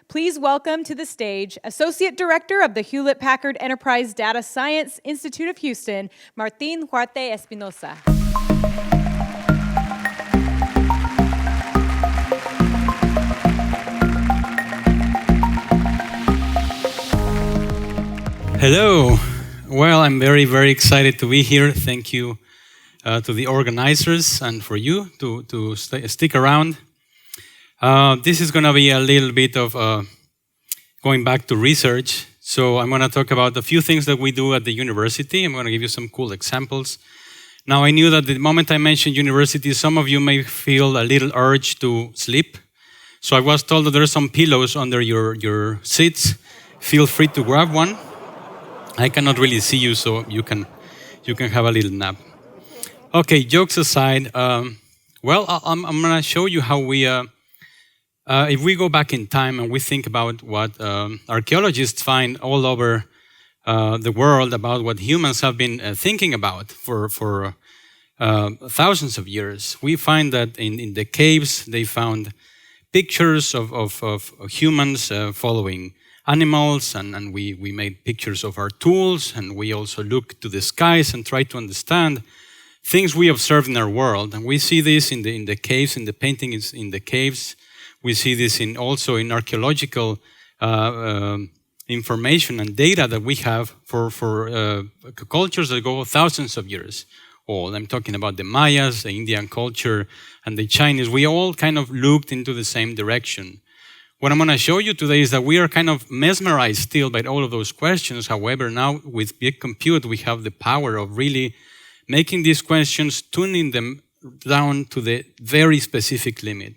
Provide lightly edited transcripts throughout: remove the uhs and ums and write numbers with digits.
please welcome to the stage Associate Director of the Hewlett Packard Enterprise Data Science Institute of Houston, Martin Huarte-Espinosa. Hello. Well, I'm very excited to be here. Thank you to the organizers and for you to stick around. This is going to be a little bit of going back to research. So I'm going to talk about a few things that we do at the university. I'm going to give you some cool examples. Now, I knew that the moment I mentioned university, some of you may feel a little urge to sleep. So I was told that there are some pillows under your seats. Feel free to grab one. I cannot really see you, so you can have a little nap. Okay, jokes aside, I'm going to show you how we, if we go back in time and we think about what archaeologists find all over the world about what humans have been thinking about for thousands of years, we find that in the caves they found pictures of humans following animals, and we made pictures of our tools, and we also looked to the skies and tried to understand things we observed in our world. And we see this in the caves, in the paintings in the caves. We see this also in archaeological information and data that we have for cultures that go thousands of years old. I'm talking about the Mayas, the Indian culture, and the Chinese. We all kind of looked into the same direction. What I'm going to show you today is that we are kind of mesmerized still by all of those questions. However, now with big compute, we have the power of really making these questions, tuning them down to the very specific limit.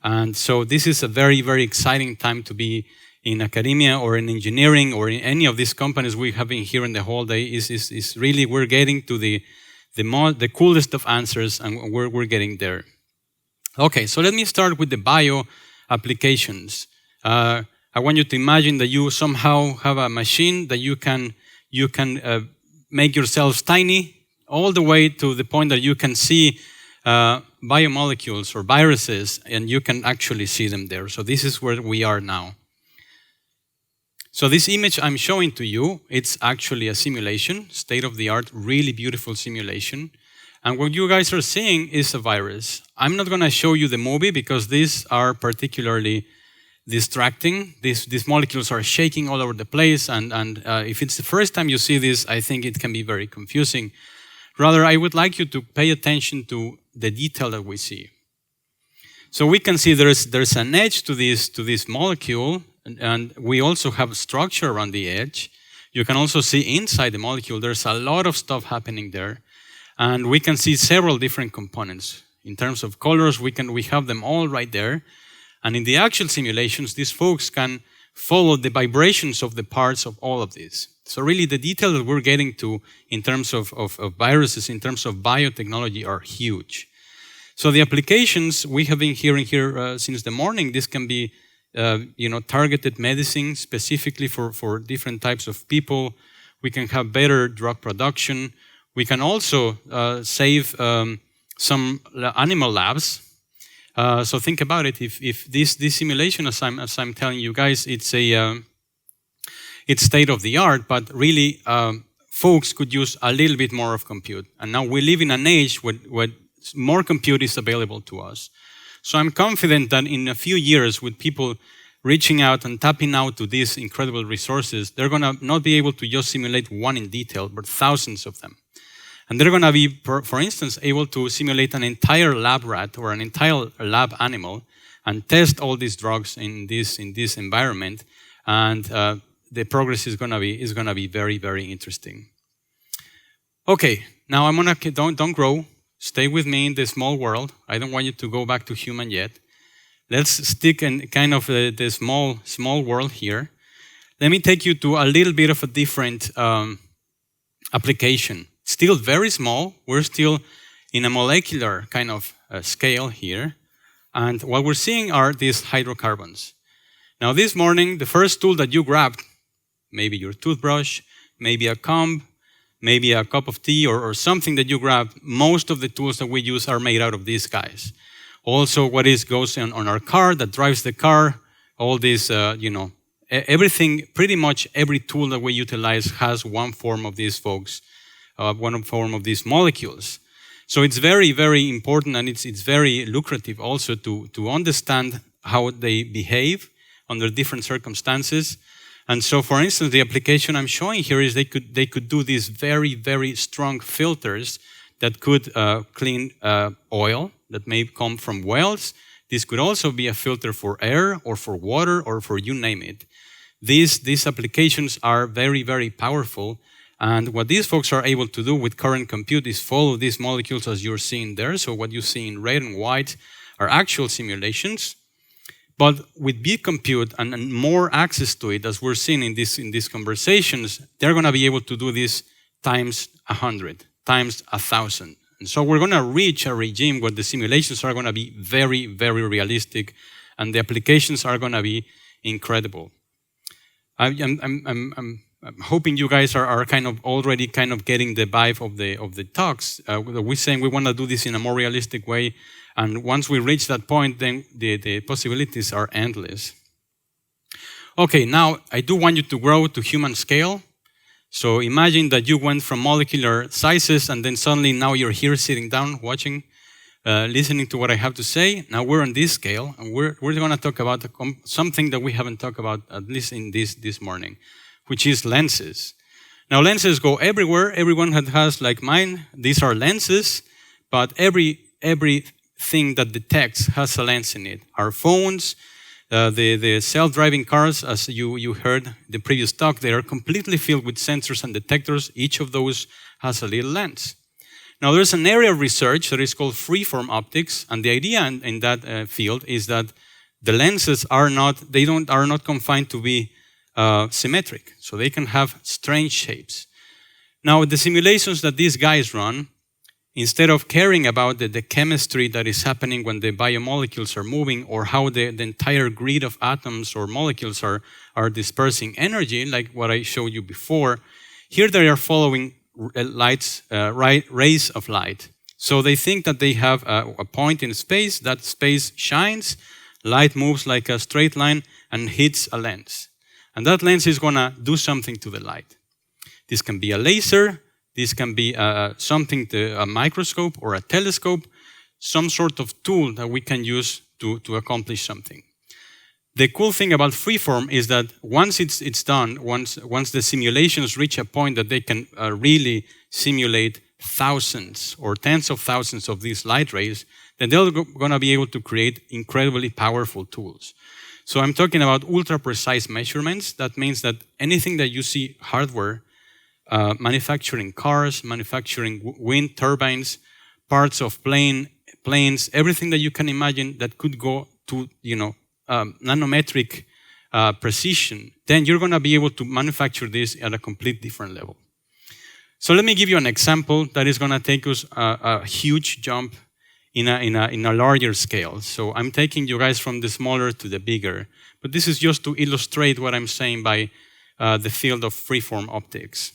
And so this is a very exciting time to be in academia or in engineering or in any of these companies we have been here in the whole day. Is really, we're getting to the coolest of answers, and we're getting there. Okay, so let me start with the bio applications. I want you to imagine that you somehow have a machine that you can make yourselves tiny all the way to the point that you can see biomolecules or viruses, and you can actually see them there. So this is where we are now. So this image I'm showing to you, it's actually a simulation, state-of-the-art, really beautiful simulation. And what you guys are seeing is a virus. I'm not going to show you the movie because these are particularly distracting. These molecules are shaking all over the place, and if it's the first time you see this, I think it can be very confusing. Rather, I would like you to pay attention to the detail that we see. So we can see there's an edge to this molecule, and we also have structure around the edge. You can also see inside the molecule, there's a lot of stuff happening there. And we can see several different components. In terms of colors, we have them all right there. And in the actual simulations, these folks can follow the vibrations of the parts of all of this. So really, the detail that we're getting to in terms of viruses, in terms of biotechnology, are huge. So the applications we have been hearing here since the morning, this can be targeted medicine specifically for different types of people. We can have better drug production. We can also save some animal labs. So think about it. If this simulation, as I'm telling you guys, it's state of the art, but really folks could use a little bit more of compute. And now we live in an age where more compute is available to us. So I'm confident that in a few years, with people reaching out and tapping out to these incredible resources, they're going to not be able to just simulate one in detail, but thousands of them. And they're going to be, for instance, able to simulate an entire lab rat or an entire lab animal and test all these drugs in this environment. And the progress is going to be very interesting. Okay, now I'm going to don't grow. Stay with me in the small world. I don't want you to go back to human yet. Let's stick in kind of the small world here. Let me take you to a little bit of a different application. Still very small. We're still in a molecular kind of scale here. And what we're seeing are these hydrocarbons. Now this morning, the first tool that you grabbed, maybe your toothbrush, maybe a comb, maybe a cup of tea or something that you grab, most of the tools that we use are made out of these guys. Also, what goes on our car that drives the car, all these, everything, pretty much every tool that we utilize has one form of these folks, one form of these molecules. So it's very, very important, and it's very lucrative also to understand how they behave under different circumstances. And so, for instance, the application I'm showing here is they could do these very, very strong filters that could clean oil that may come from wells. This could also be a filter for air or for water or for you name it. These applications are very, very powerful. And what these folks are able to do with current compute is follow these molecules as you're seeing there. So what you see in red and white are actual simulations. But with big compute and more access to it, as we're seeing in these conversations, they're going to be able to do this times 100, times 1,000. And so we're going to reach a regime where the simulations are going to be very, very realistic, and the applications are going to be incredible. I'm hoping you guys are kind of already kind of getting the vibe of the talks. We're saying we want to do this in a more realistic way, and once we reach that point, then the possibilities are endless. Okay, now I do want you to grow to human scale. So imagine that you went from molecular sizes, and then suddenly now you're here sitting down, watching, listening to what I have to say. Now we're on this scale, and we're going to talk about something that we haven't talked about, at least in this morning, which is lenses. Now lenses go everywhere. Everyone has, like mine, these are lenses, but everything that detects has a lens in it. Our phones, the self-driving cars, as you heard the previous talk, they are completely filled with sensors and detectors. Each of those has a little lens. Now there's an area of research that is called freeform optics, and the idea in that field is that the lenses are not confined to be symmetric, so they can have strange shapes. Now the simulations that these guys run, instead of caring about the chemistry that is happening when the biomolecules are moving, or how the entire grid of atoms or molecules are dispersing energy, like what I showed you before, here they are following rays of light. So they think that they have a point in space, that space shines, light moves like a straight line and hits a lens. And that lens is going to do something to the light. This can be a laser, this can be a microscope or a telescope, some sort of tool that we can use to accomplish something. The cool thing about freeform is that once it's done, once the simulations reach a point that they can really simulate thousands or tens of thousands of these light rays, then they're going to be able to create incredibly powerful tools. So I'm talking about ultra-precise measurements. That means that anything that you see hardware, manufacturing cars, manufacturing wind turbines, parts of planes, everything that you can imagine that could go to nanometric precision, then you're going to be able to manufacture this at a complete different level. So let me give you an example that is going to take us a huge jump in a larger scale. So I'm taking you guys from the smaller to the bigger, but this is just to illustrate what I'm saying by the field of freeform optics.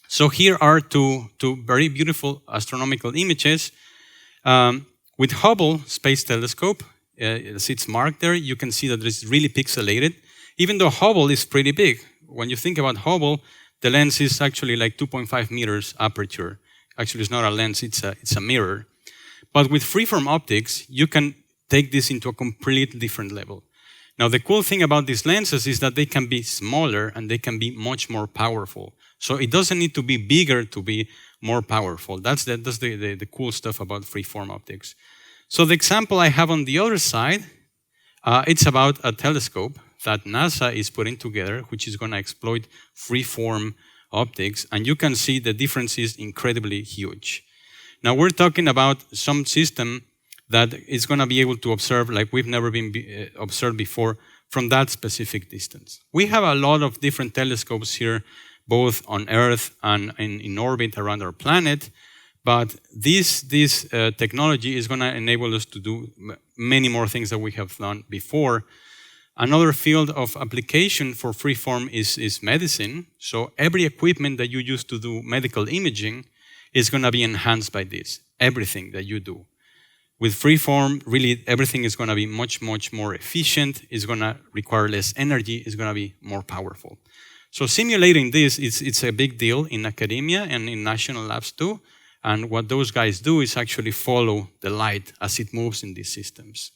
So here are two very beautiful astronomical images. With Hubble Space Telescope, as it's marked there, you can see that it's really pixelated, even though Hubble is pretty big. When you think about Hubble, the lens is actually like 2.5 meters aperture. Actually, it's not a lens, it's a mirror. But with freeform optics, you can take this into a completely different level. Now, the cool thing about these lenses is that they can be smaller and they can be much more powerful. So it doesn't need to be bigger to be more powerful. That's the cool stuff about freeform optics. So the example I have on the other side, it's about a telescope that NASA is putting together, which is going to exploit freeform optics, and you can see the difference is incredibly huge. Now we're talking about some system that is going to be able to observe like we've never been observed before from that specific distance. We have a lot of different telescopes here, both on Earth and in orbit around our planet, but this technology is going to enable us to do many more things that we have done before. Another field of application for freeform is medicine. So every equipment that you use to do medical imaging is going to be enhanced by this, everything that you do. With freeform, really everything is going to be much, much more efficient. It's going to require less energy. It's going to be more powerful. So simulating this, it's a big deal in academia and in national labs too. And what those guys do is actually follow the light as it moves in these systems.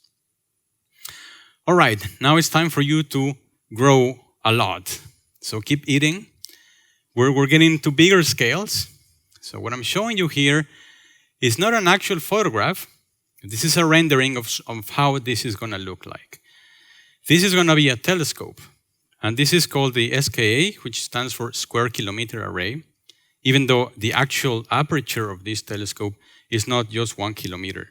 All right, now it's time for you to grow a lot. So keep eating. We're getting to bigger scales. So what I'm showing you here is not an actual photograph. This is a rendering of how this is going to look like. This is going to be a telescope. And this is called the SKA, which stands for Square Kilometer Array, even though the actual aperture of this telescope is not just 1 kilometer.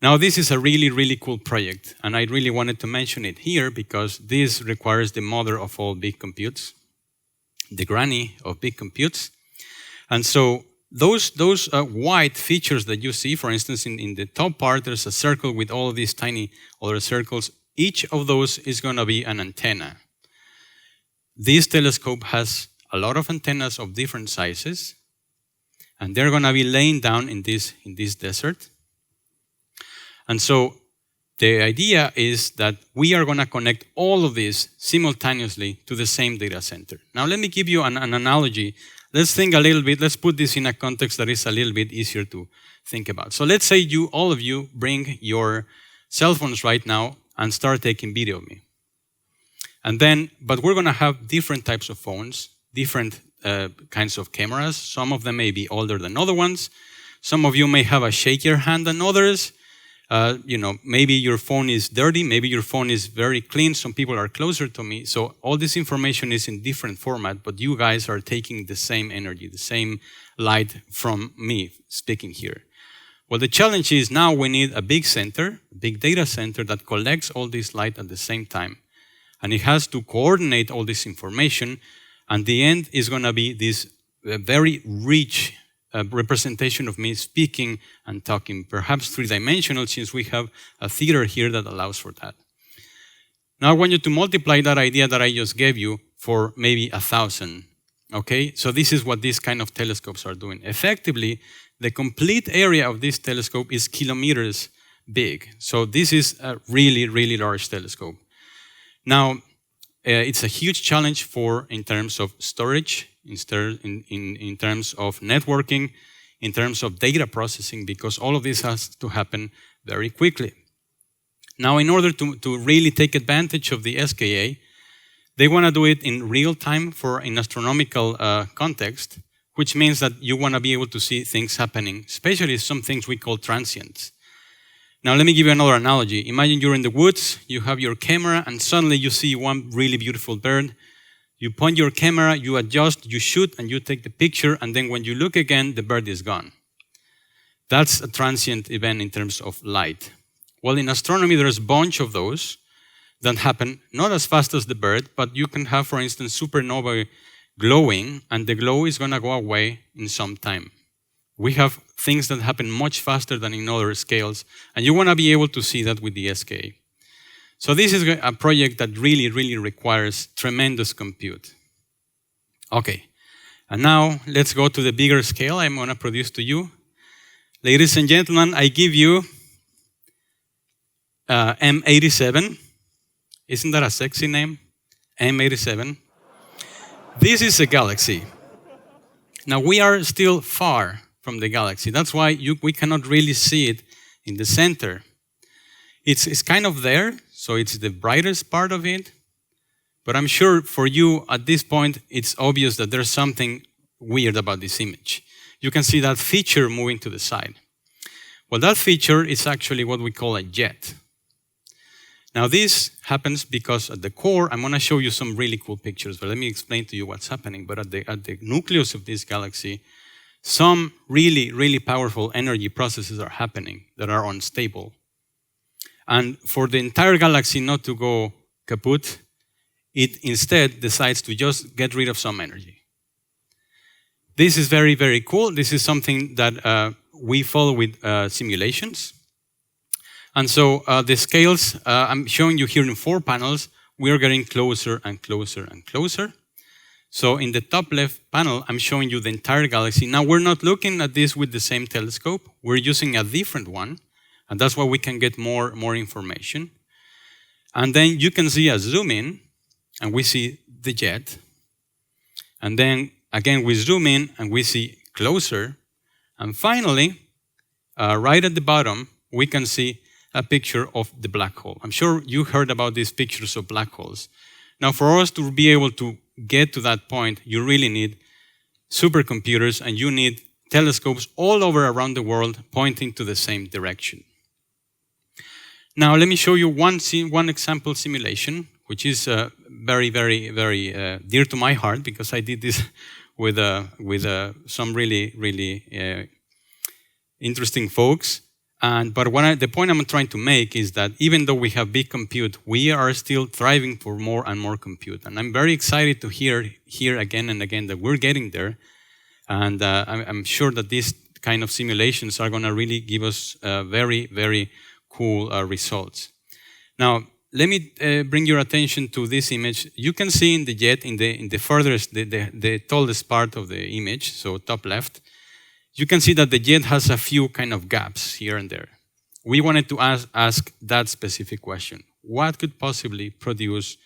Now, this is a really, really cool project, and I really wanted to mention it here because this requires the mother of all big computes, the granny of big computes. And so those white features that you see, for instance, in the top part, there's a circle with all of these tiny other circles. Each of those is going to be an antenna. This telescope has a lot of antennas of different sizes, and they're going to be laying down in this desert. And so the idea is that we are going to connect all of these simultaneously to the same data center. Now, let me give you an analogy. Let's think a little bit. Let's put this in a context that is a little bit easier to think about. So let's say all of you bring your cell phones right now and start taking video of me. And then, but we're going to have different types of phones, different kinds of cameras. Some of them may be older than other ones. Some of you may have a shakier hand than others. Maybe your phone is dirty, maybe your phone is very clean, some people are closer to me. So all this information is in different format, but you guys are taking the same energy, the same light from me speaking here. Well, the challenge is now we need a big center, a big data center that collects all this light at the same time. And it has to coordinate all this information, and the end is going to be this very rich representation of me speaking and talking, perhaps three-dimensional, since we have a theater here that allows for that. Now I want you to multiply that idea that I just gave you for maybe 1,000, okay? So this is what these kind of telescopes are doing. Effectively, the complete area of this telescope is kilometers big. So this is a really, really large telescope. Now, it's a huge challenge in terms of storage, in terms of networking, in terms of data processing, because all of this has to happen very quickly. Now, in order to really take advantage of the SKA, they want to do it in real time in astronomical context, which means that you want to be able to see things happening, especially some things we call transients. Now, let me give you another analogy. Imagine you're in the woods, you have your camera, and suddenly you see one really beautiful bird. You point your camera, you adjust, you shoot, and you take the picture, and then when you look again, the bird is gone. That's a transient event in terms of light. Well, in astronomy, there's a bunch of those that happen not as fast as the bird, but you can have, for instance, supernovae glowing, and the glow is going to go away in some time. We have things that happen much faster than in other scales, and you want to be able to see that with the SKA. So this is a project that really, really requires tremendous compute. Okay, and now let's go to the bigger scale I'm going to produce to you. Ladies and gentlemen, I give you M87. Isn't that a sexy name? M87. This is a galaxy. Now, we are still far from the galaxy. That's why we cannot really see it in the center. It's kind of there, so it's the brightest part of it. But I'm sure for you, at this point, it's obvious that there's something weird about this image. You can see that feature moving to the side. Well, that feature is actually what we call a jet. Now, this happens because at the core, I'm going to show you some really cool pictures, but let me explain to you what's happening. But at the nucleus of this galaxy, some really, really powerful energy processes are happening that are unstable. And for the entire galaxy not to go kaput, it instead decides to just get rid of some energy. This is very, very cool. This is something that we follow with simulations. And so the scales, I'm showing you here in 4 panels, we are getting closer and closer and closer. So in the top left panel, I'm showing you the entire galaxy. Now, we're not looking at this with the same telescope. We're using a different one. And that's why we can get more information. And then you can see a zoom in, and we see the jet. And then again, we zoom in, and we see closer. And finally, right at the bottom, we can see a picture of the black hole. I'm sure you heard about these pictures of black holes. Now, for us to be able to get to that point, you really need supercomputers, and you need telescopes all over around the world pointing to the same direction. Now, let me show you one example simulation, which is very, very, very dear to my heart, because I did this with some really, really interesting folks. But the point I'm trying to make is that even though we have big compute, we are still thriving for more and more compute. And I'm very excited to hear again and again that we're getting there. And I'm sure that these kind of simulations are going to really give us very, very cool results. Now, let me bring your attention to this image. You can see in the jet, in the furthest, the tallest part of the image, so top left, you can see that the jet has a few kind of gaps here and there. We wanted to ask that specific question. What could possibly produce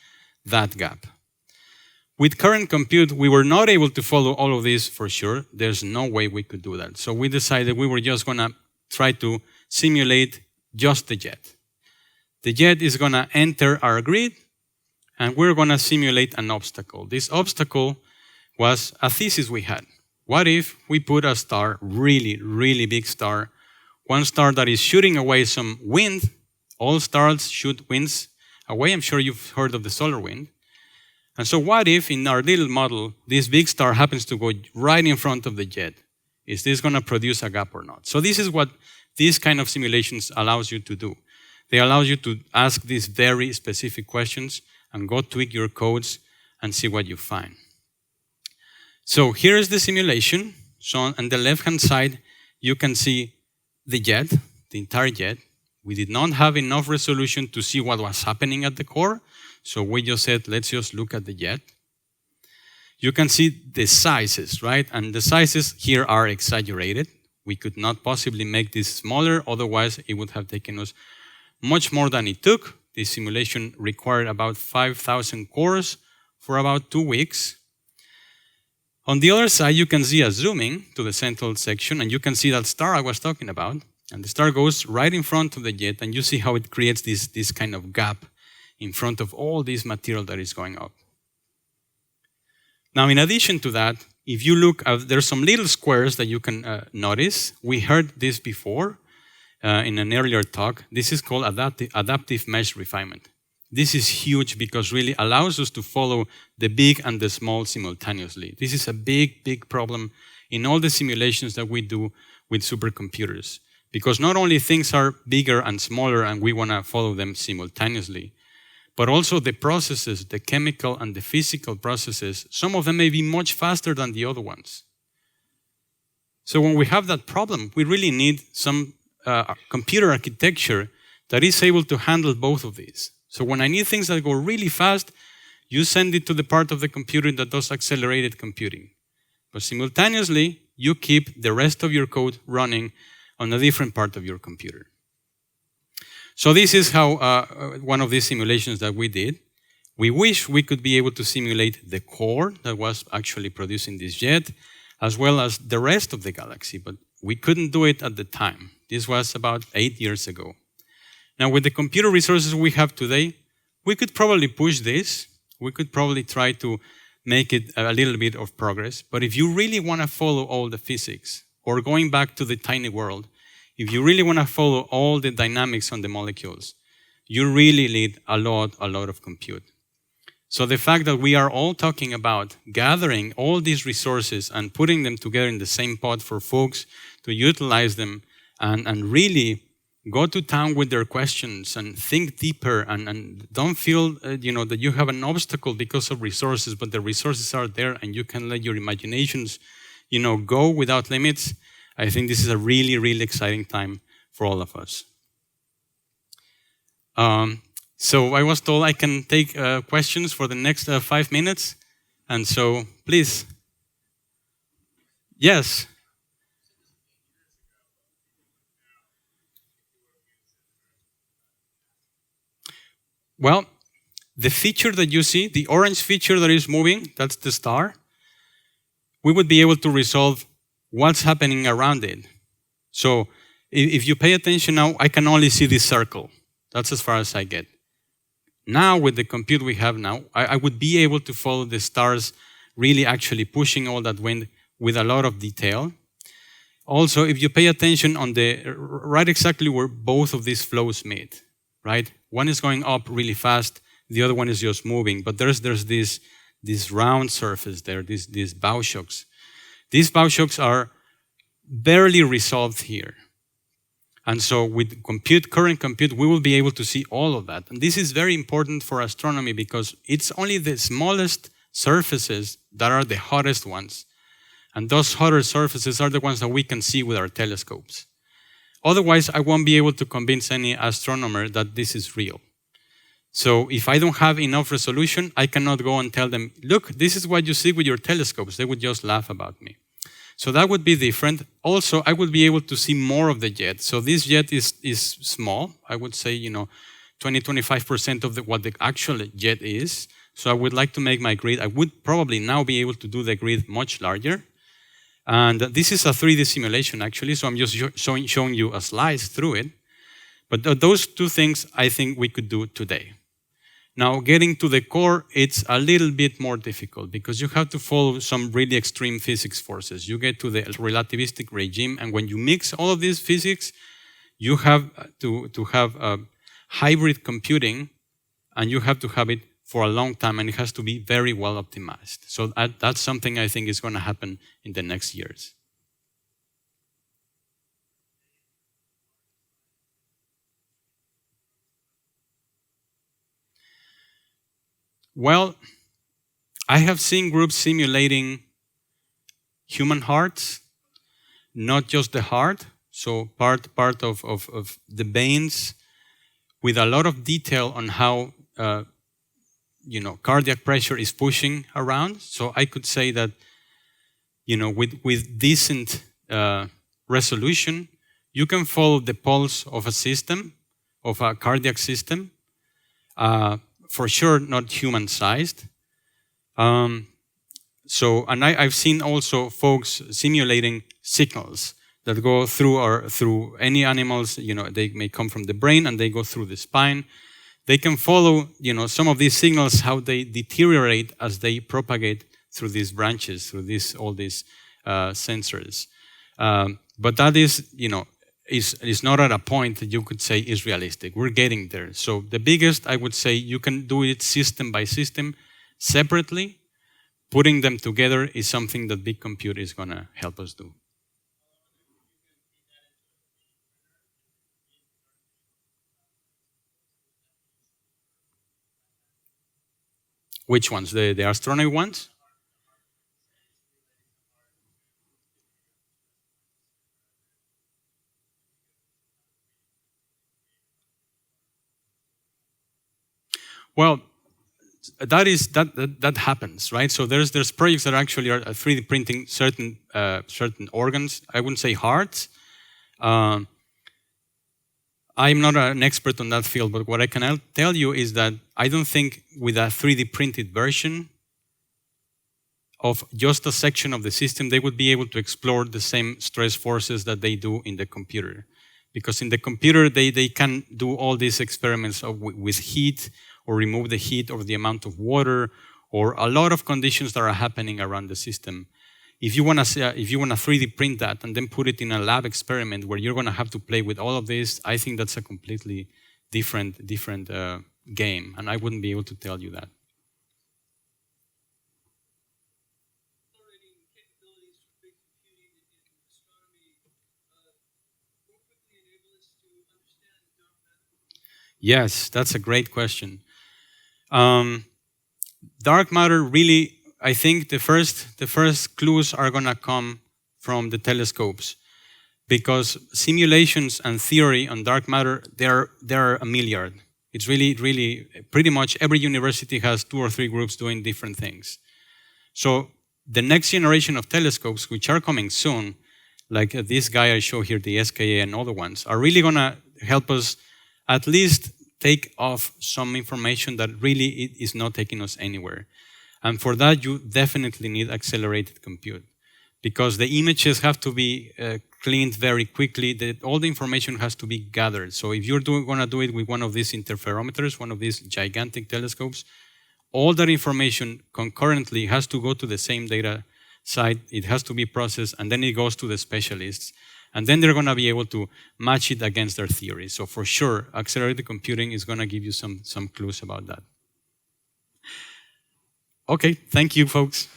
that gap? With current compute, we were not able to follow all of this for sure. There's no way we could do that. So we decided we were just going to try to simulate just the jet. The jet is going to enter our grid, and we're going to simulate an obstacle. This obstacle was a thesis we had. What if we put a star, really, really big star, one star that is shooting away some wind? All stars shoot winds away. I'm sure you've heard of the solar wind. And so what if in our little model, this big star happens to go right in front of the jet? Is this going to produce a gap or not? So this is what these kind of simulations allows you to do. They allow you to ask these very specific questions and go tweak your codes and see what you find. So here is the simulation. So on the left-hand side, you can see the jet, the entire jet. We did not have enough resolution to see what was happening at the core. So we just said, let's just look at the jet. You can see the sizes, right? And the sizes here are exaggerated. We could not possibly make this smaller. Otherwise, it would have taken us much more than it took. This simulation required about 5,000 cores for about 2 weeks. On the other side, you can see a zooming to the central section, and you can see that star I was talking about. And the star goes right in front of the jet, and you see how it creates this kind of gap in front of all this material that is going up. Now, in addition to that, if you look, there's some little squares that you can notice. We heard this before in an earlier talk. This is called adaptive mesh refinement. This is huge because really allows us to follow the big and the small simultaneously. This is a big, big problem in all the simulations that we do with supercomputers. Because not only things are bigger and smaller and we want to follow them simultaneously, but also the processes, the chemical and the physical processes, some of them may be much faster than the other ones. So when we have that problem, we really need some computer architecture that is able to handle both of these. So when I need things that go really fast, you send it to the part of the computer that does accelerated computing. But simultaneously, you keep the rest of your code running on a different part of your computer. So this is how one of these simulations that we did. We wish we could be able to simulate the core that was actually producing this jet, as well as the rest of the galaxy, but we couldn't do it at the time. This was about 8 years ago. Now, with the computer resources we have today, we could probably push this. We could probably try to make it a little bit of progress. But if you really want to follow all the physics, or going back to the tiny world, if you really want to follow all the dynamics on the molecules, you really need a lot of compute. So the fact that we are all talking about gathering all these resources and putting them together in the same pot for folks to utilize them and really go to town with their questions and think deeper and don't feel that you have an obstacle because of resources, but the resources are there and you can let your imaginations go without limits. I think this is a really, really exciting time for all of us. So I was told I can take questions for the next 5 minutes. And so, please. Yes. Well, the feature that you see, the orange feature that is moving, that's the star, we would be able to resolve what's happening around it. So if you pay attention now, I can only see this circle. That's as far as I get. Now, with the compute we have now, I would be able to follow the stars really actually pushing all that wind with a lot of detail. Also, if you pay attention on the right exactly where both of these flows meet, right? One is going up really fast, the other one is just moving, but there's this round surface there, these bow shocks. These bow shocks are barely resolved here. And so with current compute, we will be able to see all of that. And this is very important for astronomy because it's only the smallest surfaces that are the hottest ones. And those hotter surfaces are the ones that we can see with our telescopes. Otherwise, I won't be able to convince any astronomer that this is real. So if I don't have enough resolution, I cannot go and tell them, look, this is what you see with your telescopes. They would just laugh about me. So that would be different. Also, I would be able to see more of the jet. So this jet is small. I would say, 20-25% of what the actual jet is. So I would like to make my grid. I would probably now be able to do the grid much larger. And this is a 3D simulation, actually. So I'm just showing you a slice through it. But those two things, I think we could do today. Now, getting to the core, it's a little bit more difficult because you have to follow some really extreme physics forces. You get to the relativistic regime, and when you mix all of these physics, you have to have hybrid computing, and you have to have it for a long time, and it has to be very well optimized. So that's something I think is going to happen in the next years. Well, I have seen groups simulating human hearts, not just the heart, so part of the veins, with a lot of detail on how cardiac pressure is pushing around. So I could say that with decent resolution, you can follow the pulse of a system, of a cardiac system. For sure, not human-sized. And I've seen also folks simulating signals that go through any animals. They may come from the brain and they go through the spine. They can follow, some of these signals, how they deteriorate as they propagate through these branches, through all these sensors. But that is not at a point that you could say is realistic. We're getting there. So the biggest, I would say, you can do it system by system, separately. Putting them together is something that big compute is going to help us do. Which ones? The astronomy ones? Well, that happens, right? So there's projects that actually are 3D printing certain organs. I wouldn't say hearts. I'm not an expert on that field, but what I can tell you is that I don't think with a 3D printed version of just a section of the system, they would be able to explore the same stress forces that they do in the computer. Because in the computer, they can do all these experiments with heat, or remove the heat, or the amount of water, or a lot of conditions that are happening around the system. If you want to 3D print that and then put it in a lab experiment where you're going to have to play with all of this, I think that's a completely different game, and I wouldn't be able to tell you that. Yes, that's a great question. Dark matter really, I think the first clues are going to come from the telescopes, because simulations and theory on dark matter, there are a million. It's really pretty much every university has 2 or 3 groups doing different things. So the next generation of telescopes, which are coming soon, like this guy I show here, the SKA and other ones, are really going to help us at least take off some information that really is not taking us anywhere. And for that, you definitely need accelerated compute, because the images have to be cleaned very quickly. All the information has to be gathered. So if you're going to do it with one of these interferometers, one of these gigantic telescopes, all that information concurrently has to go to the same data site. It has to be processed, and then it goes to the specialists. And then they're going to be able to match it against their theory. So for sure, accelerated computing is going to give you some clues about that. Okay, thank you, folks.